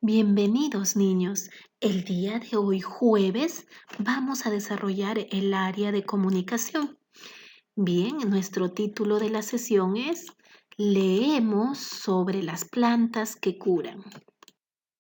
Bienvenidos niños. El día de hoy jueves vamos a desarrollar el área de comunicación. Bien, nuestro título de la sesión es Leemos sobre las plantas que curan.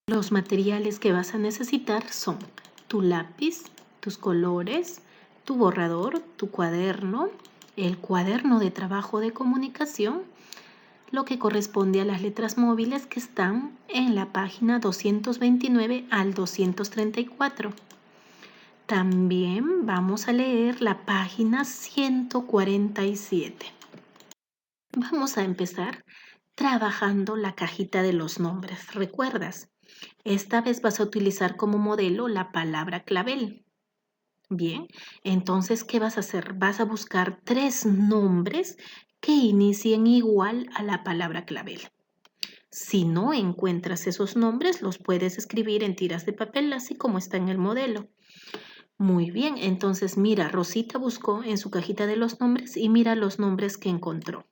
Los materiales que vas a necesitar son tu lápiz, tus colores, tu borrador, tu cuaderno, el cuaderno de trabajo de comunicación, lo que corresponde a las letras móviles que están en la página 229 al 234. También vamos a leer la página 147. Vamos a empezar trabajando la cajita de los nombres. ¿Recuerdas? Esta vez vas a utilizar como modelo la palabra clavel. Bien, entonces, ¿qué vas a hacer? Vas a buscar 3 nombres que inicien igual a la palabra clavel. Si no encuentras esos nombres, los puedes escribir en tiras de papel, así como está en el modelo. Muy bien, entonces mira, Rosita buscó en su cajita de los nombres y mira los nombres que encontró.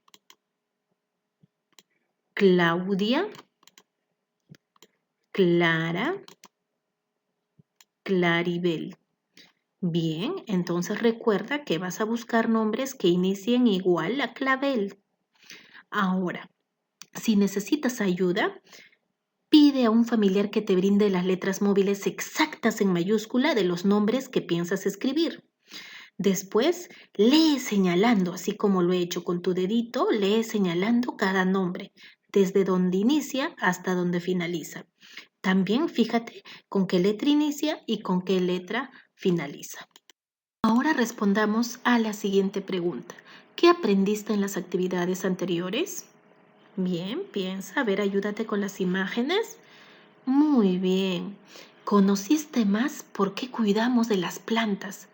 Claudia, Clara, Claribel. Bien, entonces recuerda que vas a buscar nombres que inicien igual a clavel. Ahora, si necesitas ayuda, pide a un familiar que te brinde las letras móviles exactas en mayúscula de los nombres que piensas escribir. Después, lee señalando, así como lo he hecho con tu dedito, lee señalando cada nombre, desde donde inicia hasta donde finaliza. También fíjate con qué letra inicia y con qué letra finaliza. Ahora respondamos a la siguiente pregunta. ¿Qué aprendiste en las actividades anteriores? Bien, piensa, a ver, ayúdate con las imágenes. Muy bien. ¿Conociste más por qué cuidamos de las plantas?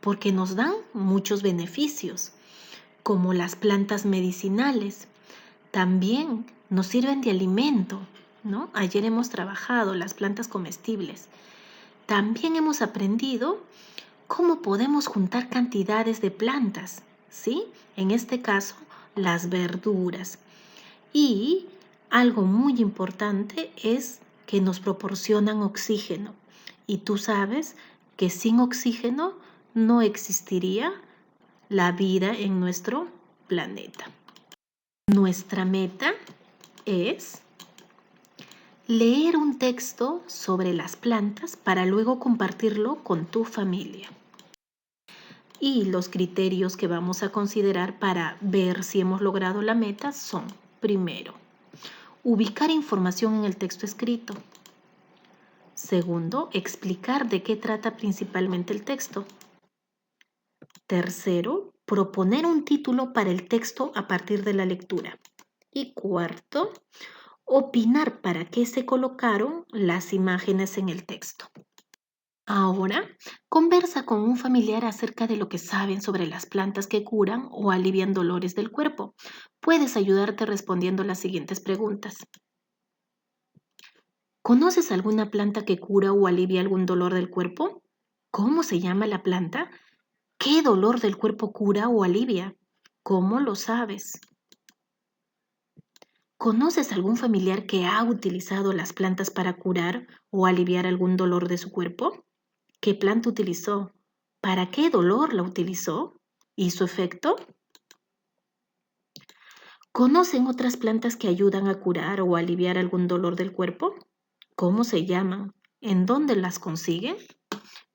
Porque nos dan muchos beneficios, como las plantas medicinales. También nos sirven de alimento, ¿no? Ayer hemos trabajado las plantas comestibles. También hemos aprendido cómo podemos juntar cantidades de plantas, ¿sí? En este caso, las verduras. Y algo muy importante es que nos proporcionan oxígeno. Y tú sabes que sin oxígeno no existiría la vida en nuestro planeta. Nuestra meta es leer un texto sobre las plantas para luego compartirlo con tu familia. Y los criterios que vamos a considerar para ver si hemos logrado la meta son, primero, ubicar información en el texto escrito. Segundo, explicar de qué trata principalmente el texto. Tercero, proponer un título para el texto a partir de la lectura. Y cuarto, opinar para qué se colocaron las imágenes en el texto. Ahora, conversa con un familiar acerca de lo que saben sobre las plantas que curan o alivian dolores del cuerpo. Puedes ayudarte respondiendo las siguientes preguntas. ¿Conoces alguna planta que cura o alivia algún dolor del cuerpo? ¿Cómo se llama la planta? ¿Qué dolor del cuerpo cura o alivia? ¿Cómo lo sabes? ¿Conoces algún familiar que ha utilizado las plantas para curar o aliviar algún dolor de su cuerpo? ¿Qué planta utilizó? ¿Para qué dolor la utilizó? ¿Y su efecto? ¿Conocen otras plantas que ayudan a curar o aliviar algún dolor del cuerpo? ¿Cómo se llaman? ¿En dónde las consiguen?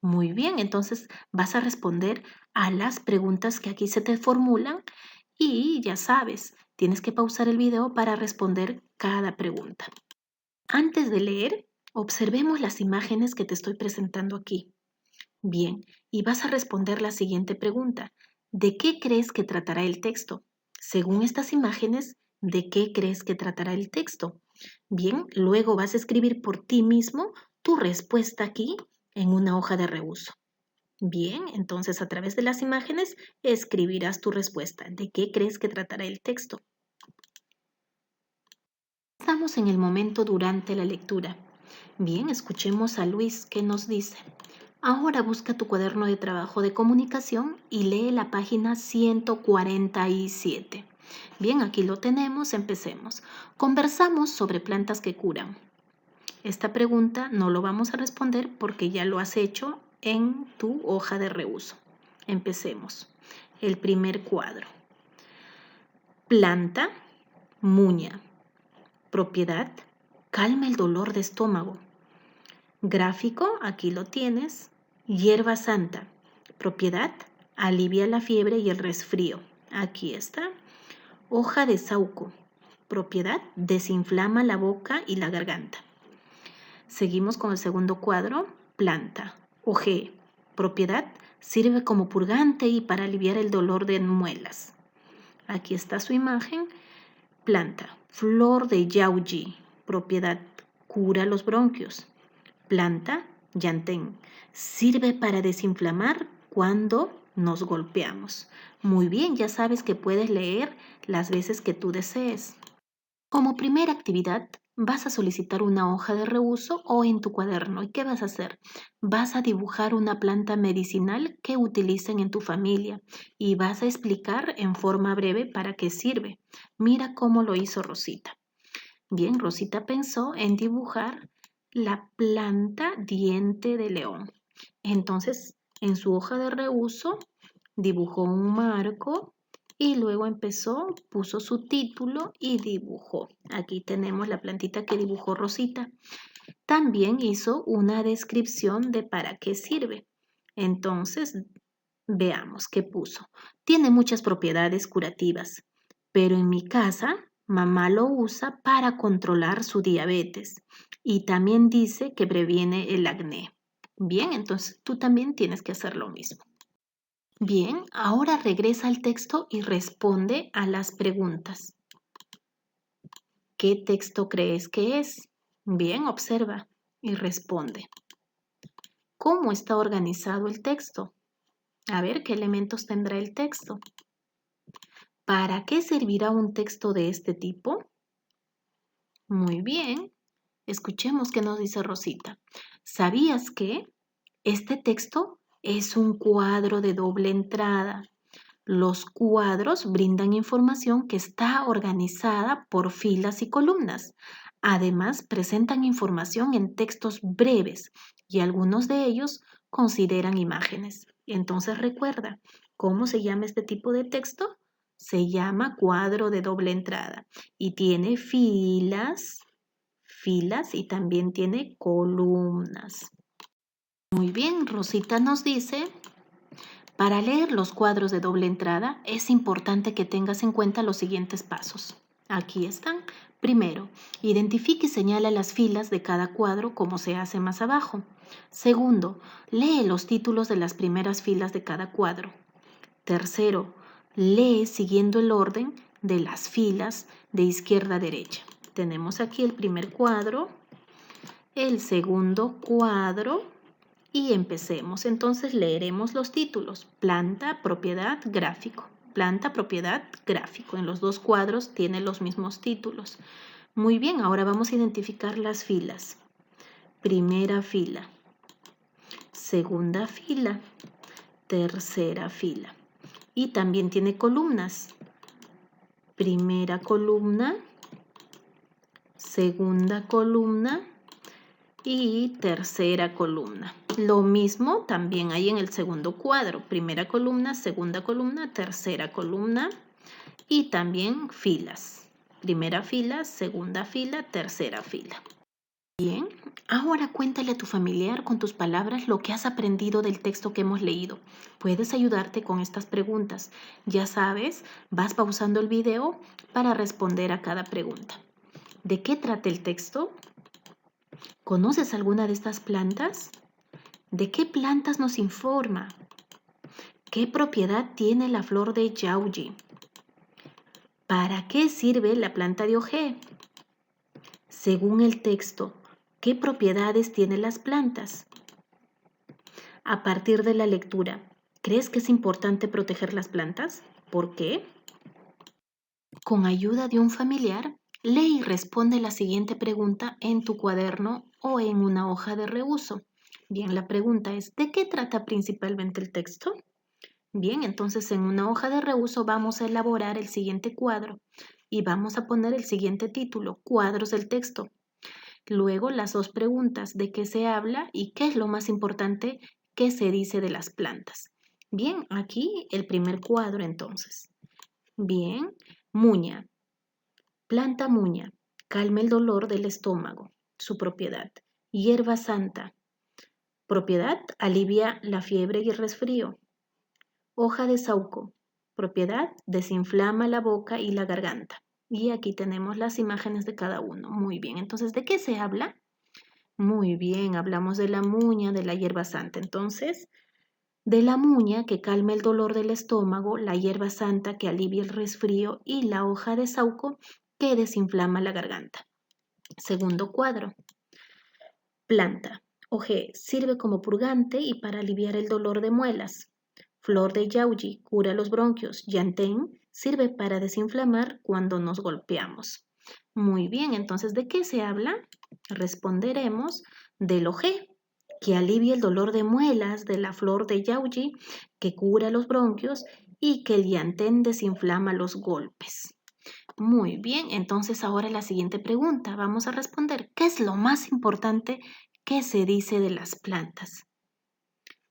Muy bien, entonces vas a responder a las preguntas que aquí se te formulan y ya sabes, tienes que pausar el video para responder cada pregunta. Antes de leer, observemos las imágenes que te estoy presentando aquí. Bien, y vas a responder la siguiente pregunta. ¿De qué crees que tratará el texto? Según estas imágenes, ¿de qué crees que tratará el texto? Bien, luego vas a escribir por ti mismo tu respuesta aquí en una hoja de reuso. Bien, entonces a través de las imágenes escribirás tu respuesta. ¿De qué crees que tratará el texto? Estamos en el momento durante la lectura. Bien, escuchemos a Luis que nos dice. Ahora busca tu cuaderno de trabajo de comunicación y lee la página 147. Bien, aquí lo tenemos, empecemos. Conversamos sobre plantas que curan. Esta pregunta no lo vamos a responder porque ya lo has hecho en tu hoja de reuso. Empecemos. El primer cuadro. Planta, muña. Propiedad, calma el dolor de estómago. Gráfico, aquí lo tienes. Hierba santa. Propiedad, alivia la fiebre y el resfrío. Aquí está. Hoja de sauco. Propiedad, desinflama la boca y la garganta. Seguimos con el segundo cuadro. Planta. Ojé. Propiedad, sirve como purgante y para aliviar el dolor de muelas. Aquí está su imagen. Planta. Flor de yauji. Propiedad, cura los bronquios. Planta, llantén. Sirve para desinflamar cuando nos golpeamos. Muy bien, ya sabes que puedes leer las veces que tú desees. Como primera actividad, vas a solicitar una hoja de reuso o en tu cuaderno. ¿Y qué vas a hacer? Vas a dibujar una planta medicinal que utilicen en tu familia y vas a explicar en forma breve para qué sirve. Mira cómo lo hizo Rosita. Bien, Rosita pensó en dibujar la planta diente de león. Entonces, en su hoja de reuso, dibujó un marco y luego puso su título y dibujó. Aquí tenemos la plantita que dibujó Rosita. También hizo una descripción de para qué sirve. Entonces, veamos qué puso. Tiene muchas propiedades curativas, pero en mi casa, mamá lo usa para controlar su diabetes y también dice que previene el acné. Bien, entonces tú también tienes que hacer lo mismo. Bien, ahora regresa al texto y responde a las preguntas. ¿Qué texto crees que es? Bien, observa y responde. ¿Cómo está organizado el texto? A ver, ¿qué elementos tendrá el texto? ¿Para qué servirá un texto de este tipo? Muy bien. Escuchemos qué nos dice Rosita. ¿Sabías que este texto es un cuadro de doble entrada? Los cuadros brindan información que está organizada por filas y columnas. Además, presentan información en textos breves y algunos de ellos consideran imágenes. Entonces recuerda, ¿cómo se llama este tipo de texto? Se llama cuadro de doble entrada y tiene filas y también tiene columnas. Muy bien, Rosita nos dice, para leer los cuadros de doble entrada es importante que tengas en cuenta los siguientes pasos. Aquí están. Primero, identifique y señala las filas de cada cuadro como se hace más abajo. Segundo, lee los títulos de las primeras filas de cada cuadro. Tercero, lee siguiendo el orden de las filas de izquierda a derecha. Tenemos aquí el primer cuadro, el segundo cuadro y empecemos. Entonces leeremos los títulos. Planta, propiedad, gráfico. Planta, propiedad, gráfico. En los dos cuadros tiene los mismos títulos. Muy bien, ahora vamos a identificar las filas. Primera fila, segunda fila, tercera fila. Y también tiene columnas. Primera columna, segunda columna y tercera columna. Lo mismo también hay en el segundo cuadro. Primera columna, segunda columna, tercera columna y también filas. Primera fila, segunda fila, tercera fila. Bien, ahora cuéntale a tu familiar con tus palabras lo que has aprendido del texto que hemos leído. Puedes ayudarte con estas preguntas. Ya sabes, vas pausando el video para responder a cada pregunta. ¿De qué trata el texto? ¿Conoces alguna de estas plantas? ¿De qué plantas nos informa? ¿Qué propiedad tiene la flor de yauji? ¿Para qué sirve la planta de ojé? Según el texto, ¿qué propiedades tienen las plantas? A partir de la lectura, ¿crees que es importante proteger las plantas? ¿Por qué? Con ayuda de un familiar, lee y responde la siguiente pregunta en tu cuaderno o en una hoja de reuso. Bien, la pregunta es, ¿de qué trata principalmente el texto? Bien, entonces en una hoja de reuso vamos a elaborar el siguiente cuadro y vamos a poner el siguiente título, cuadros del texto. Luego las dos preguntas, ¿de qué se habla y qué es lo más importante que se dice de las plantas? Bien, aquí el primer cuadro entonces. Bien, muña. Planta muña. Calma el dolor del estómago. Su propiedad. Hierba santa. Propiedad, alivia la fiebre y el resfrío. Hoja de sauco. Propiedad, desinflama la boca y la garganta. Y aquí tenemos las imágenes de cada uno. Muy bien, entonces, ¿de qué se habla? Muy bien, hablamos de la muña, de la hierba santa. Entonces, de la muña que calma el dolor del estómago, la hierba santa que alivia el resfrío y la hoja de sauco que desinflama la garganta. Segundo cuadro. Planta. Oje, sirve como purgante y para aliviar el dolor de muelas. Flor de yauji, cura los bronquios. Yantén, sirve para desinflamar cuando nos golpeamos. Muy bien, entonces, ¿de qué se habla? Responderemos del oje, que alivia el dolor de muelas, de la flor de yauji, que cura los bronquios y que el yantén desinflama los golpes. Muy bien, entonces ahora la siguiente pregunta. Vamos a responder, ¿qué es lo más importante que se dice de las plantas?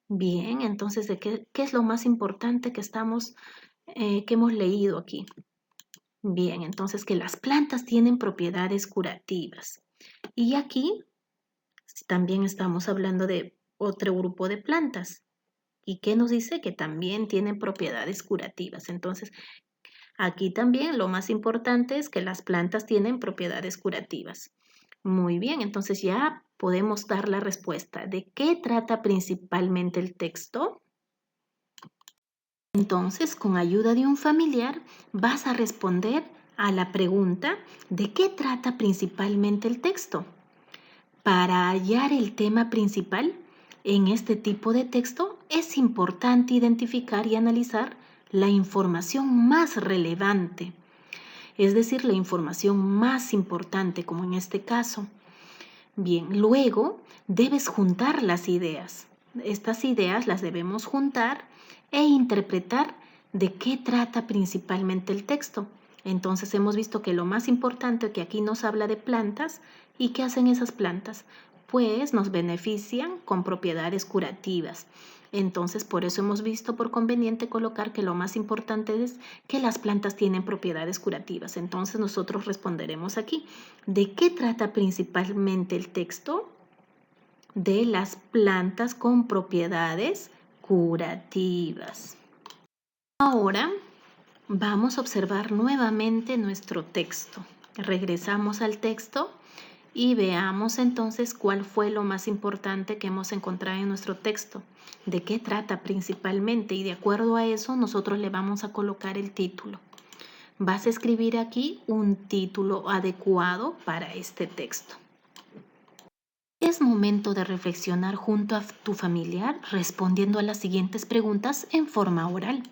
Bien, entonces, ¿qué es lo más importante que hemos leído aquí? Bien, entonces que las plantas tienen propiedades curativas. Y aquí también estamos hablando de otro grupo de plantas. ¿Y qué nos dice? Que también tienen propiedades curativas. Entonces, aquí también lo más importante es que las plantas tienen propiedades curativas. Muy bien, entonces ya podemos dar la respuesta. ¿De qué trata principalmente el texto? Entonces, con ayuda de un familiar, vas a responder a la pregunta ¿de qué trata principalmente el texto? Para hallar el tema principal en este tipo de texto, es importante identificar y analizar la información más relevante, es decir, la información más importante, como en este caso. Bien, luego debes juntar las ideas. Estas ideas las debemos juntar e interpretar de qué trata principalmente el texto. Entonces hemos visto que lo más importante que aquí nos habla de plantas. ¿Y qué hacen esas plantas? Pues nos benefician con propiedades curativas. Entonces por eso hemos visto por conveniente colocar que lo más importante es que las plantas tienen propiedades curativas. Entonces nosotros responderemos aquí. ¿De qué trata principalmente el texto? De las plantas con propiedades curativas. Ahora vamos a observar nuevamente nuestro texto. Regresamos al texto y veamos entonces cuál fue lo más importante que hemos encontrado en nuestro texto. ¿De qué trata principalmente? Y de acuerdo a eso nosotros le vamos a colocar el título. Vas a escribir aquí un título adecuado para este texto. Es momento de reflexionar junto a tu familiar respondiendo a las siguientes preguntas en forma oral.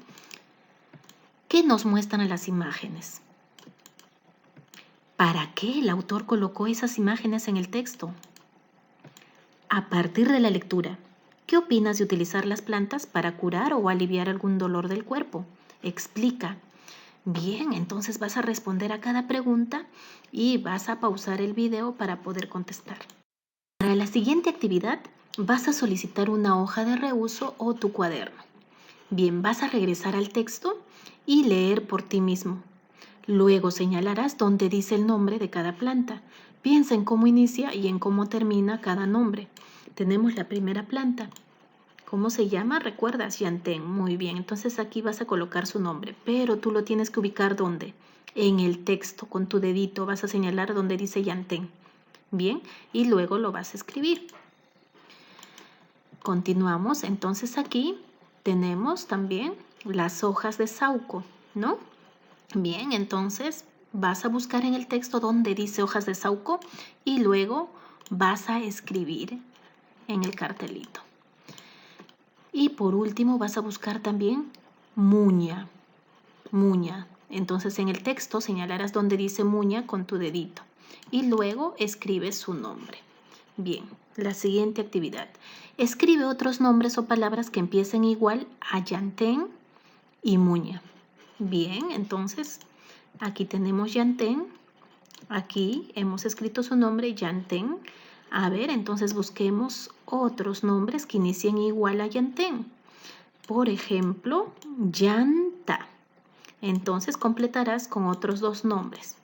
¿Qué nos muestran las imágenes? ¿Para qué el autor colocó esas imágenes en el texto? A partir de la lectura, ¿qué opinas de utilizar las plantas para curar o aliviar algún dolor del cuerpo? Explica. Bien, entonces vas a responder a cada pregunta y vas a pausar el video para poder contestar. Para la siguiente actividad, vas a solicitar una hoja de reuso o tu cuaderno. Bien, vas a regresar al texto y leer por ti mismo. Luego señalarás dónde dice el nombre de cada planta. Piensa en cómo inicia y en cómo termina cada nombre. Tenemos la primera planta. ¿Cómo se llama? ¿Recuerdas? Yantén. Muy bien, entonces aquí vas a colocar su nombre, pero tú lo tienes que ubicar ¿dónde? En el texto, con tu dedito vas a señalar donde dice Yantén. Bien, y luego lo vas a escribir. Continuamos, entonces aquí tenemos también las hojas de sauco, ¿no? Bien, entonces vas a buscar en el texto donde dice hojas de sauco y luego vas a escribir en el cartelito. Y por último vas a buscar también muña, muña. Entonces en el texto señalarás donde dice muña con tu dedito y luego escribes su nombre. Bien, la siguiente actividad. Escribe otros nombres o palabras que empiecen igual a yantén y muña. Bien, entonces aquí tenemos yantén Aquí hemos escrito su nombre, Yanten. A ver, entonces busquemos otros nombres que inicien igual a Yanten. Por ejemplo, llanta. Entonces completarás con otros dos nombres.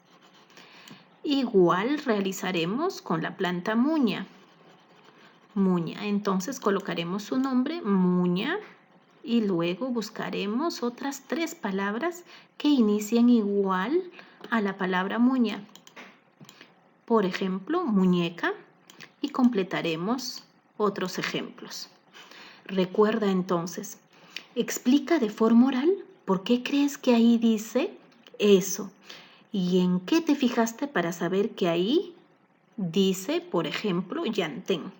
Igual realizaremos con la planta muña. Muña. Entonces colocaremos su nombre, muña, y luego buscaremos otras 3 palabras que inicien igual a la palabra muña. Por ejemplo, muñeca, y completaremos otros ejemplos. Recuerda entonces, explica de forma oral por qué crees que ahí dice eso y en qué te fijaste para saber que ahí dice, por ejemplo, Yanten.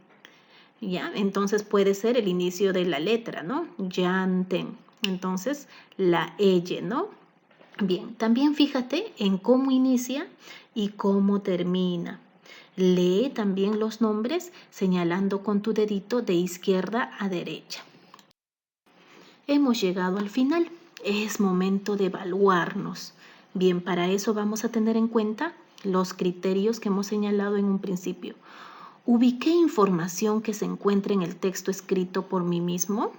¿Ya? Entonces puede ser el inicio de la letra, ¿no? Yanten. Entonces, la L, ¿no? Bien, también fíjate en cómo inicia y cómo termina. Lee también los nombres señalando con tu dedito de izquierda a derecha. Hemos llegado al final. Es momento de evaluarnos. Bien, para eso vamos a tener en cuenta los criterios que hemos señalado en un principio. ¿Ubiqué información que se encuentra en el texto escrito por mí mismo?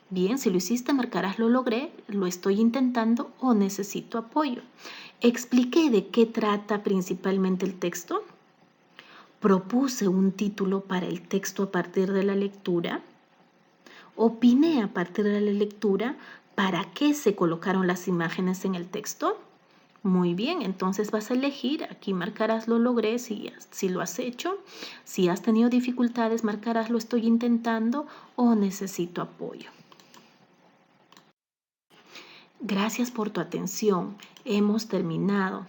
Bien, si lo hiciste, marcarás lo logré, lo estoy intentando o necesito apoyo. ¿Expliqué de qué trata principalmente el texto? ¿Propuse un título para el texto a partir de la lectura? ¿Opiné a partir de la lectura para qué se colocaron las imágenes en el texto? Muy bien, entonces vas a elegir, aquí marcarás lo logré si lo has hecho. Si has tenido dificultades, marcarás lo estoy intentando o necesito apoyo. Gracias por tu atención. Hemos terminado.